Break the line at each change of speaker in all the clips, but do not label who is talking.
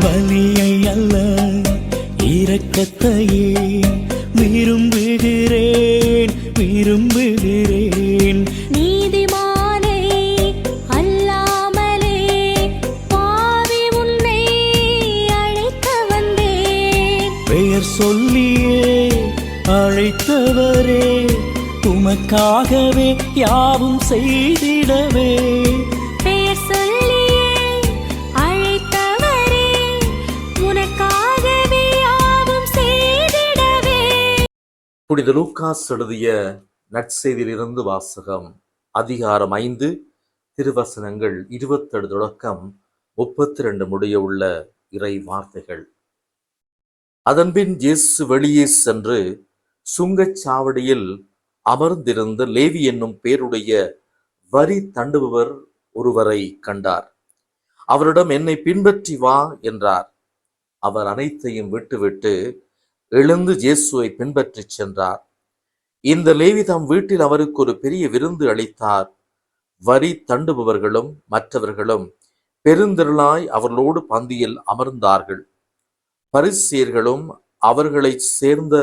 பலியை அல்ல இரக்கத்தையே விரும்புகிறேன் விரும்புகிறேன்.
நீதிமானை அல்லாமலே பாவி உன்னை அழைக்க வந்தேன்.
பெயர் சொல்லியே அழைத்தவரே, உமக்காகவே யாவும் செய்திடவே.
பெயர் சொல்லியே அழைத்தவரே, உனக்காகவே யாவும் செய்திடவே.
புனித லூக்காஸ் எழுதிய நற்செய்தியிலிருந்து வாசகம். அதிகாரம் 5, திருவசனங்கள் 27 தொடக்கம் 32 முடிய உள்ள இறை வார்த்தைகள். அதன்பின் இயேசு வெளியே சென்று சுங்கச்சாவடியில் அமர்ந்திருந்த லேவி என்னும் பேருடைய வரி தண்டுபவர் ஒருவரை கண்டார். அவரிடம், என்னை பின்பற்றி வா என்றார். அவர் அனைத்தையும் விட்டுவிட்டு எழுந்து இயேசுவை பின்பற்றிச் சென்றார். இந்த லேவி தம் வீட்டில் அவருக்கு ஒரு பெரிய விருந்து அளித்தார். வரி தண்டுபவர்களும் மற்றவர்களும் பெருந்திரளாய் அவர்களோடு பந்தியில் அமர்ந்தார்கள். பரிசேயர்களும் அவர்களைச் சேர்ந்த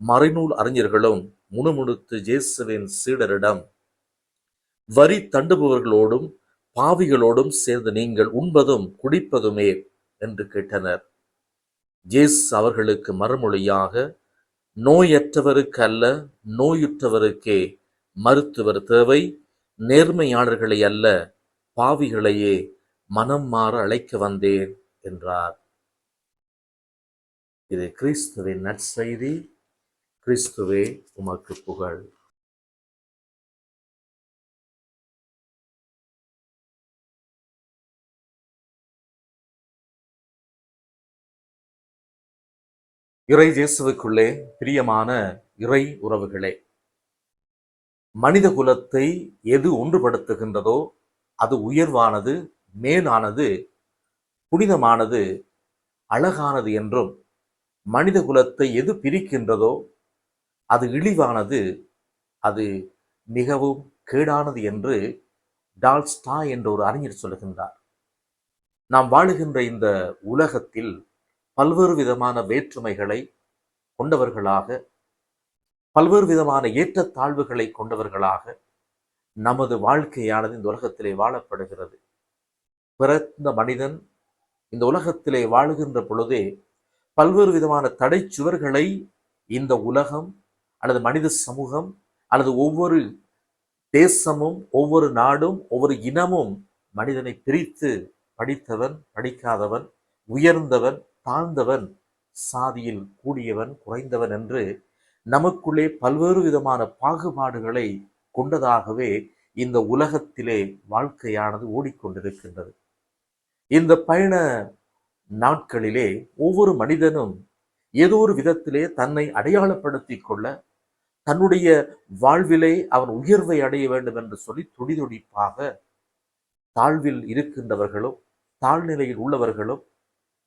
மறைநூல் அறிஞர்களும் முணுமுணுத்து இயேசுவின் சீடரிடம், வரி தண்டுபவர்களோடும் பாவிகளோடும் சேர்ந்து நீங்கள் உண்பதும் குடிப்பதுமே என்று கேட்டனர். இயேசு அவர்களுக்கு மறுமொழியாக, நோயற்றவருக்கு அல்ல, நோயுற்றவருக்கே மருத்துவர் தேவை. நேர்மையாளர்களை அல்ல, பாவிகளையே மனம் மாற அழைக்க வந்தேன் என்றார். இது கிறிஸ்துவின் நற்செய்தி. கிறிஸ்துவே உமக்கு புகழ். இறை இயேசுவுக்குள்ளே பிரியமான இறை உறவுகளே, மனித குலத்தை எது ஒன்றுபடுத்துகின்றதோ அது உயர்வானது, மேலானது, புனிதமானது, அழகானது என்றும், மனித குலத்தை எது பிரிக்கின்றதோ அது இழிவானது, அது மிகவும் கேடானது என்று டால்ஸ்டாய் என்ற ஒரு அறிஞர் சொல்லுகின்றார். நாம் வாழுகின்ற இந்த உலகத்தில் பல்வேறு விதமான வேற்றுமைகளை கொண்டவர்களாக, பல்வேறு விதமான ஏற்றத்தாழ்வுகளை கொண்டவர்களாக நமது வாழ்க்கையானது இந்த உலகத்திலே வாழப்படுகிறது. பிறந்த மனிதன் இந்த உலகத்திலே வாழுகின்ற பொழுதே பல்வேறு விதமான தடை சுவர்களை இந்த உலகம் அல்லது மனித சமூகம் அல்லது ஒவ்வொரு தேசமும், ஒவ்வொரு நாடும், ஒவ்வொரு இனமும் மனிதனை பிரித்து படித்தவன், படிக்காதவன், உயர்ந்தவன், தாழ்ந்தவன், சாதியில் கூடியவன், குறைந்தவன் என்று நமக்குள்ளே பல்வேறு விதமான பாகுபாடுகளை கொண்டதாகவே இந்த உலகத்திலே வாழ்க்கையானது ஓடிக்கொண்டிருக்கின்றது. இந்த பயண நாட்களிலே ஒவ்வொரு மனிதனும் ஏதோ ஒரு விதத்திலே தன்னை அடையாளப்படுத்திக் கொள்ள, தன்னுடைய வாழ்விலே அவன் உயர்வை அடைய வேண்டும் என்று சொல்லி துடிதுடிப்பாக தாழ்வில் இருக்கின்றவர்களும், தாழ்நிலையில் உள்ளவர்களும்,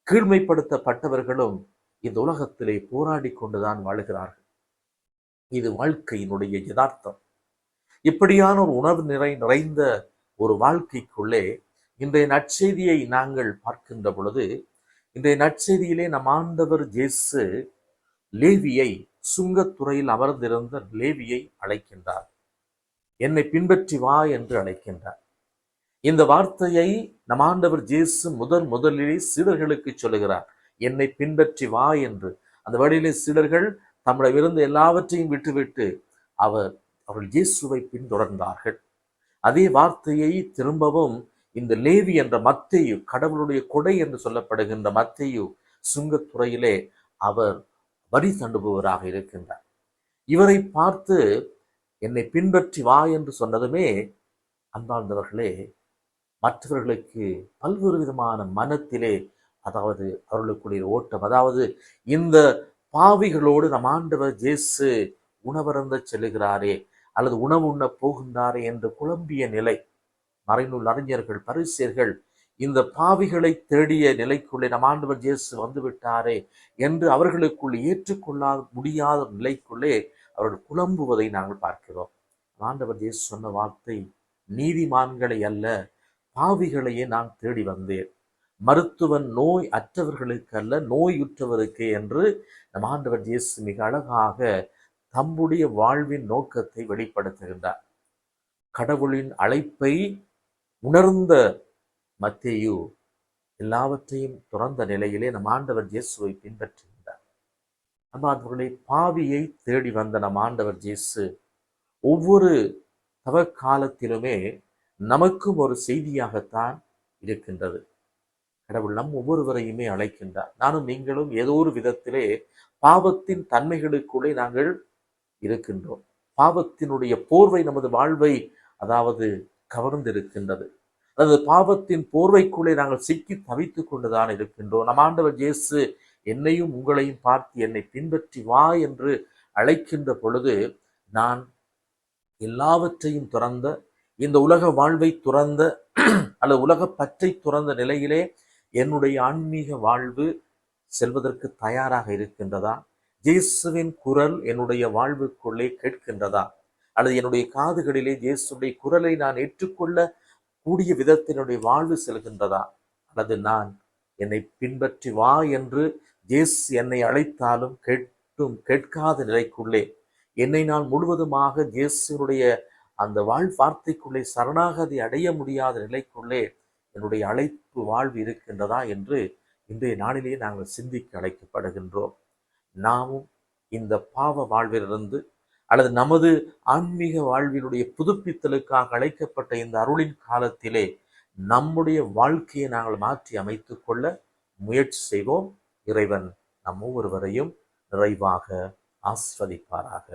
கீழ்மைப்படுத்தப்பட்டவர்களும் இந்த உலகத்திலே போராடி கொண்டுதான் வாழுகிறார்கள். இது வாழ்க்கையினுடைய யதார்த்தம். இப்படியான ஒரு உணர்வு நிறைந்த ஒரு வாழ்க்கைக்குள்ளே இன்றைய நற்செய்தியை நாங்கள் பார்க்கின்ற பொழுது, இன்றைய நற்செய்தியிலே நம் ஆண்டவர் இயேசு லேவியை, சுங்கத்துறையில் அமர்ந்திருந்த லேவியை அழைக்கின்றார். என்னை பின்பற்றி வா என்று அழைக்கின்றார். இந்த வார்த்தையை நம் ஆண்டவர் இயேசு முதலிலே சீடர்களுக்கு சொல்லுகிறார், என்னை பின்பற்றி வா என்று. அந்த வழியிலே சீடர்கள் தம்மிடமிருந்து எல்லாவற்றையும் விட்டுவிட்டு அவர்கள் இயேசுவை பின்தொடர்ந்தார்கள். அதே வார்த்தையை திரும்பவும் இந்த லேவி என்ற மத்தேயு, கடவுளுடைய கொடை என்று சொல்லப்படுகின்ற மத்தேயு சுங்கத்துறையிலே அவர் வரி தண்டுபவராக இருக்கின்றார். இவரை பார்த்து என்னை பின்பற்றி வா என்று சொன்னதுமே அன்பார்ந்தவர்களே, மற்றவர்களுக்கு பல்வேறு விதமான மனத்திலே, அதாவது அவர்களுக்குரிய ஓட்டம், அதாவது இந்த பாவிகளோடு நம் ஆண்டவர் இயேசு உணவருந்த செல்லுகிறாரே அல்லது உணவு உண்ண போகின்றாரே என்று குழம்பிய நிலை. மறைநூல் அறிஞர்கள், பரிசேயர்கள் இந்த பாவிகளை தேடிய நிலைக்குள்ளே நம் ஆண்டவர் இயேசு வந்துவிட்டாரே என்று அவர்களுக்குள் ஏற்றுக்கொள்ள முடியாத நிலைக்குள்ளே அவர்கள் குழம்புவதை நாங்கள் பார்க்கிறோம். ஆண்டவர் இயேசு சொன்ன வார்த்தை, நீதிமான்களை அல்ல பாவிகளையே நான் தேடி வந்தேன். மருத்துவன் நோய் அற்றவர்களுக்கு அல்ல நோயுற்றவருக்கே என்று நம் ஆண்டவர் இயேசு மிக அழகாக தம்முடைய வாழ்வின் நோக்கத்தை வெளிப்படுத்துகின்றார். கடவுளின் அழைப்பை உணர்ந்த மத்தேயு எல்லாவற்றையும் துறந்த நிலையிலே நம் ஆண்டவர் இயேசுவை பின்பற்றுகின்றார். அன்பார்ந்தவர்களே, பாவியை தேடி வந்த நம் ஆண்டவர் இயேசு ஒவ்வொரு தவக்காலத்திலுமே நமக்கும் ஒரு செய்தியாகத்தான் இருக்கின்றது. கடவுள் நம் ஒவ்வொருவரையுமே அழைக்கின்றார். நானும் நீங்களும் ஏதோ ஒரு விதத்திலே பாவத்தின் தன்மைகளுக்குள்ளே நாங்கள் இருக்கின்றோம். பாவத்தினுடைய போர்வை நமது வாழ்வை கவர்ந்திருக்கின்றது. அதாவது பாவத்தின் போர்வைக்குள்ளே நாங்கள் சிக்கி தவித்துக் கொண்டுதான் இருக்கின்றோம். நம் ஆண்டவர் இயேசு என்னையும் உங்களையும் பார்த்து என்னை பின்பற்றி வா என்று அழைக்கின்ற பொழுது, நான் எல்லாவற்றையும் துறந்த, இந்த உலக வாழ்வை துறந்த அல்லது உலக பற்றை துறந்த நிலையிலே என்னுடைய ஆன்மீக வாழ்வு செல்வதற்கு தயாராக இருக்கின்றதா? இயேசுவின் குரல் என்னுடைய வாழ்வுக்குள்ளே கேட்கின்றதா? அல்லது என்னுடைய காதுகளிலே இயேசுடைய குரலை நான் ஏற்றுக்கொள்ள கூடிய விதத்தினுடைய வாழ்வு செல்கின்றதா? அல்லது நான் என்னை பின்பற்றி வா என்று இயேசு என்னை அழைத்தாலும் கேட்காத நிலைக்குள்ளே, என்னை நான் முழுவதுமாக இயேசுடைய அந்த வார்த்தைக்குள்ளே சரணாகதி அடைய முடியாத நிலைக்குள்ளே என்னுடைய அழைப்பு வாழ்வு இருக்கின்றதா என்று இன்றைய நாளிலே நாங்கள் சிந்திக்க அழைக்கப்படுகின்றோம். நாமும் இந்த பாவ வாழ்விலிருந்து அல்லது நமது ஆன்மீக வாழ்வினுடைய புதுப்பித்தலுக்காக அழைக்கப்பட்ட இந்த அருளின் காலத்திலே நம்முடைய வாழ்க்கையை நாங்கள் மாற்றி அமைத்துக் கொள்ள முயற்சி செய்வோம். இறைவன் நம் ஒவ்வொருவரையும் நிறைவாக ஆஸ்வதிப்பாராக.